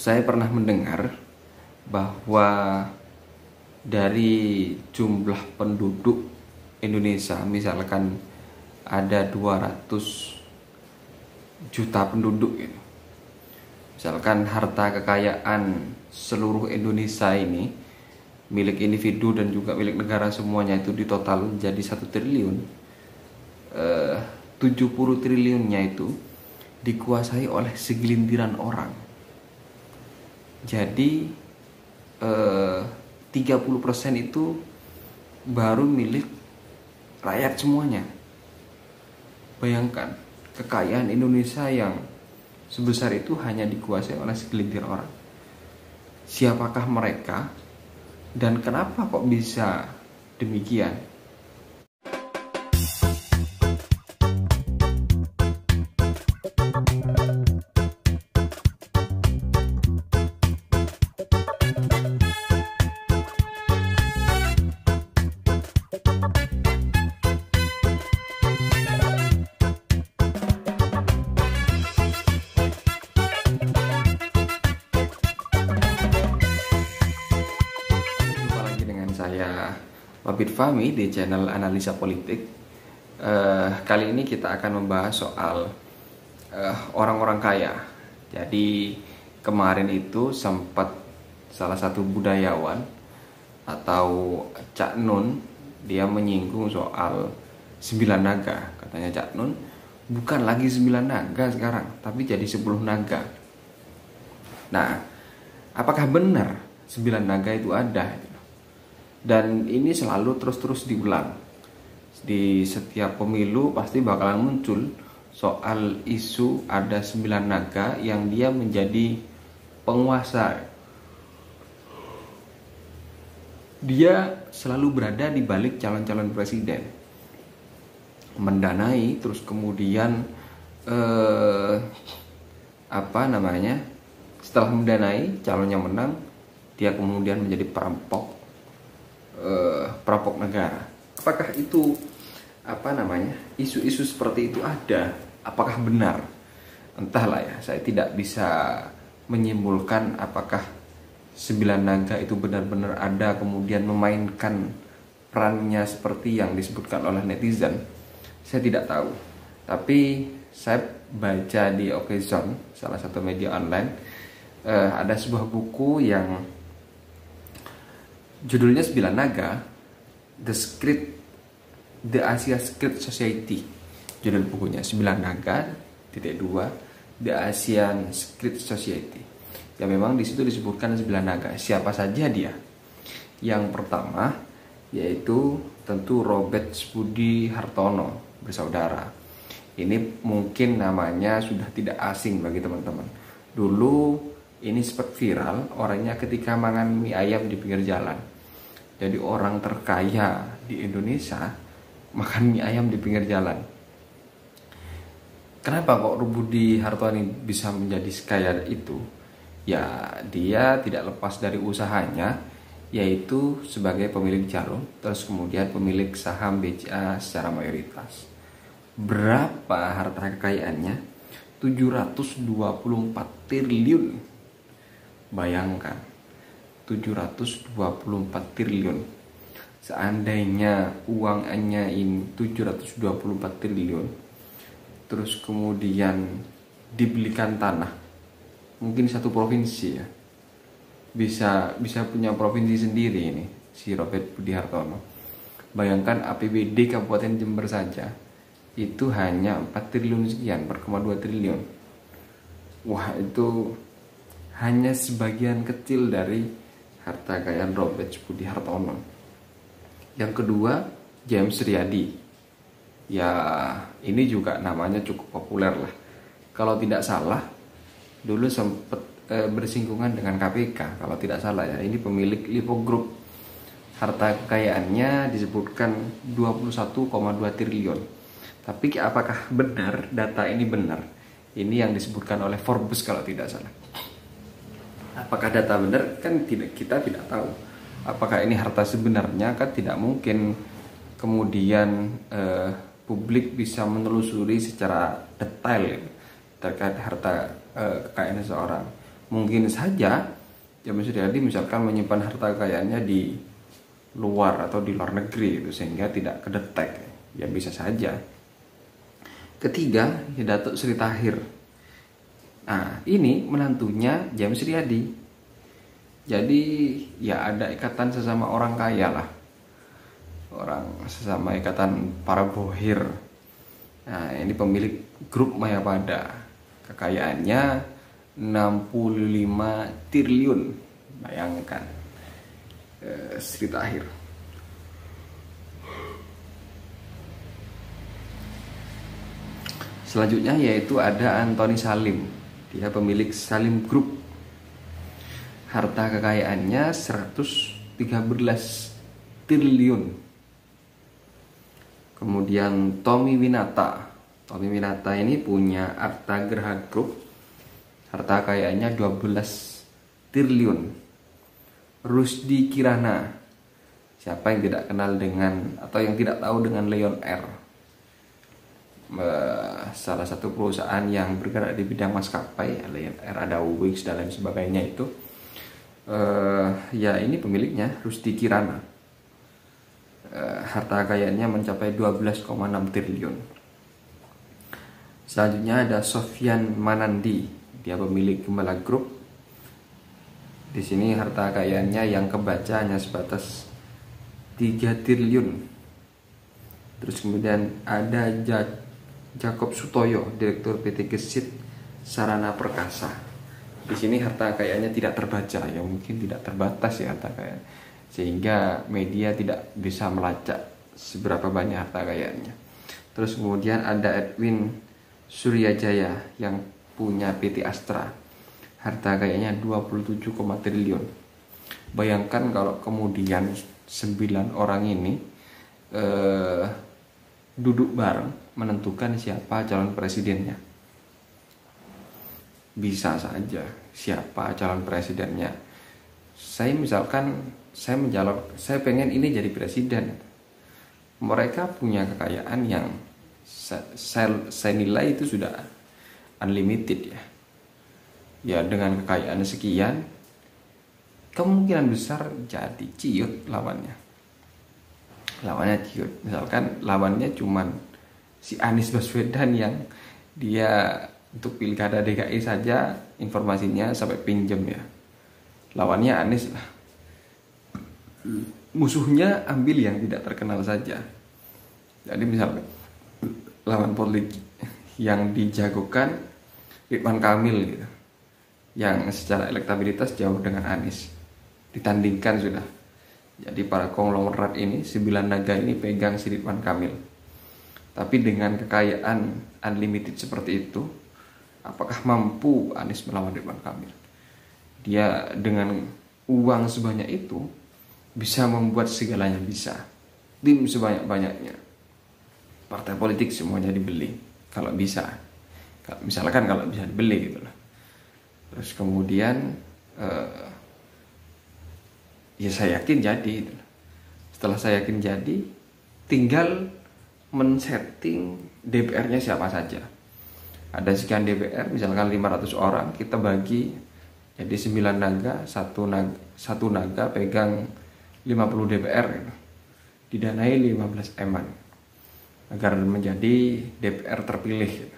Saya pernah mendengar bahwa dari jumlah penduduk Indonesia, misalkan ada 200 juta penduduk gitu. Misalkan harta kekayaan seluruh Indonesia ini milik individu dan juga milik negara semuanya itu di total jadi 1 triliun. 70 triliunnya itu dikuasai oleh segelintiran orang. Jadi 30% itu baru milik rakyat semuanya. Bayangkan, kekayaan Indonesia yang sebesar itu hanya dikuasai oleh segelintir orang. Siapakah mereka dan kenapa kok bisa demikian? Saya Wabid Fahmi di channel Analisa Politik. Kali ini kita akan membahas soal orang-orang kaya. Jadi kemarin itu sempat salah satu budayawan atau Cak Nun, dia menyinggung soal 9 naga. Katanya Cak Nun, bukan lagi 9 naga sekarang, tapi jadi 10 naga. Nah, apakah benar 9 naga itu ada? Dan ini selalu terus-terus diulang. Di setiap pemilu pasti bakalan muncul soal isu ada 9 naga yang dia menjadi penguasa. Dia selalu berada di balik calon-calon presiden, mendanai, terus kemudian setelah mendanai calonnya menang, dia kemudian menjadi perampok negara. Apakah itu isu-isu seperti itu ada? Apakah benar? Entahlah ya, saya tidak bisa menyimpulkan apakah 9 naga itu benar-benar ada kemudian memainkan perannya seperti yang disebutkan oleh netizen. Saya tidak tahu. Tapi saya baca di Okezone, salah satu media online, ada sebuah buku yang judulnya 9 Naga, The Asia Secret Society. Judul bukunya 9 Naga, The Asian Secret Society. Ya memang di situ disebutkan 9 naga. Siapa saja dia? Yang pertama yaitu tentu Robert Budi Hartono bersaudara. Ini mungkin namanya sudah tidak asing bagi teman-teman. Dulu ini sempat viral orangnya ketika makan mie ayam di pinggir jalan. Jadi orang terkaya di Indonesia makan mie ayam di pinggir jalan. Kenapa kok Budi Hartono bisa menjadi sekaya itu? Ya dia tidak lepas dari usahanya, yaitu sebagai pemilik jarum, terus kemudian pemilik saham BCA secara mayoritas. Berapa harta kekayaannya? 724 triliun. Bayangkan, 724 triliun. Seandainya uangnya ini 724 triliun, terus kemudian dibelikan tanah, mungkin satu provinsi ya, bisa punya provinsi sendiri ini si Robert Budi Hartono. Bayangkan APBD Kabupaten Jember saja itu hanya 4 triliun sekian, 4,2 triliun. Wah, itu hanya sebagian kecil dari harta kekayaan Robert Budi Hartono. Yang kedua, James Riyadi. Ya, ini juga namanya cukup populer lah. Kalau tidak salah, dulu sempat bersinggungan dengan KPK. Kalau tidak salah ya, ini pemilik Lipo Group. Harta kekayaannya disebutkan 21,2 triliun. Tapi apakah benar data ini benar? Ini yang disebutkan oleh Forbes kalau tidak salah. Apakah data benar? Kan kita tidak tahu. Apakah ini harta sebenarnya? Kan tidak mungkin kemudian publik bisa menelusuri secara detail terkait harta kekayaan seseorang. Mungkin saja James Riyadi misalkan menyimpan harta kekayaannya di luar atau di luar negeri itu, sehingga tidak kedetek. Ya bisa saja. Ketiga, ya Datuk Sri Tahir. Nah, ini menantunya James Riyadi. Jadi ya ada ikatan sesama orang kaya lah. Orang sesama ikatan para bohir. Nah, ini pemilik grup Mayapada. Kekayaannya 65 triliun. Bayangkan. Sri Tahir. Selanjutnya yaitu ada Anthony Salim. Dia pemilik Salim Group. Harta kekayaannya 113 triliun. Kemudian Tommy Winata. Tommy Winata ini punya Arta Graha Group. Harta kekayaannya 12 triliun. Rusdi Kirana. Siapa yang tidak kenal dengan atau yang tidak tahu dengan Lion Air? Salah satu perusahaan yang bergerak di bidang maskapai, Lion Air, ada Wings dan lain sebagainya itu. Ya ini pemiliknya Rusdi Kirana. Harta kekayaannya mencapai 12,6 triliun. Selanjutnya ada Sofyan Manandi. Dia pemilik Gembala Group. Di sini harta kekayaannya yang kebaca hanya sebatas 3 triliun. Terus kemudian ada Jakob Sutoyo, Direktur PT Gesit Sarana Perkasa. Di sini harta kekayaannya tidak terbaca, ya mungkin tidak terbatas ya harta kekayaan, sehingga media tidak bisa melacak seberapa banyak harta kekayaannya. Terus kemudian ada Edwin Suryajaya yang punya PT Astra. Harta kekayaannya 27, triliun. Bayangkan kalau kemudian 9 orang ini duduk bareng menentukan siapa calon presidennya. Bisa saja siapa calon presidennya. Saya misalkan saya pengen ini jadi presiden. Mereka punya kekayaan yang saya nilai itu sudah unlimited ya. Ya dengan kekayaan sekian, kemungkinan besar jadi ciut lawannya. Misalkan lawannya cuman si Anies Baswedan yang dia untuk pilkada DKI saja informasinya sampai pinjem ya. Lawannya Anies lah. Musuhnya ambil yang tidak terkenal saja. Jadi misalkan lawan politik yang dijagokan Ridwan Kamil gitu, yang secara elektabilitas jauh dengan Anies, ditandingkan sudah. Jadi para konglomerat ini, 9 naga ini pegang si Ridwan Kamil. Tapi dengan kekayaan unlimited seperti itu, apakah mampu Anies melawan Ridwan Kamil? Dia dengan uang sebanyak itu bisa membuat segalanya bisa. Tim sebanyak-banyaknya, partai politik semuanya dibeli kalau bisa. Misalkan kalau bisa dibeli gitu lah. Terus kemudian ya saya yakin jadi. Setelah saya yakin jadi, tinggal men-setting DPR-nya siapa saja. Ada sekian DPR, misalkan 500 orang, kita bagi jadi 9 naga, satu naga pegang 50 DPR gitu. Didanai 15 eman agar menjadi DPR terpilih gitu.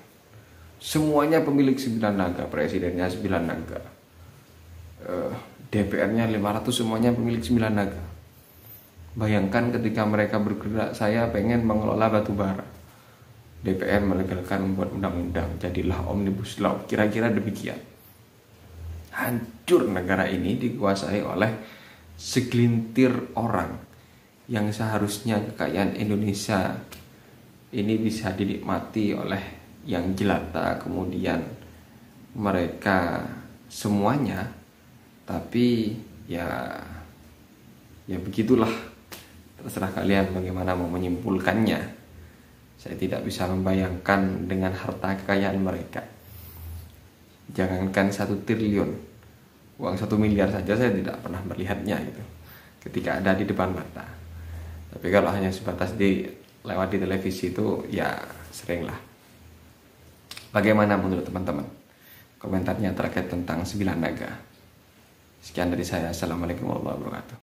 Semuanya pemilik 9 naga, presidennya 9 naga, DPR-nya 500, semuanya pemilik 9 naga. Bayangkan ketika mereka bergerak, saya pengen mengelola batu bara, DPR melegalkan membuat undang-undang, jadilah Omnibus Law, kira-kira demikian. Hancur negara ini dikuasai oleh segelintir orang yang seharusnya kekayaan Indonesia ini bisa dinikmati oleh yang jelata, kemudian mereka semuanya. Tapi ya begitulah. Terserah kalian bagaimana mau menyimpulkannya. Saya tidak bisa membayangkan dengan harta kekayaan mereka. Jangankan 1 triliun, uang 1 miliar saja saya tidak pernah melihatnya gitu, ketika ada di depan mata. Tapi kalau hanya sebatas lewat di televisi itu ya sering lah. Bagaimana menurut teman-teman? komentarnya terkait tentang 9 naga. Sekian dari saya. Assalamualaikum warahmatullahi wabarakatuh.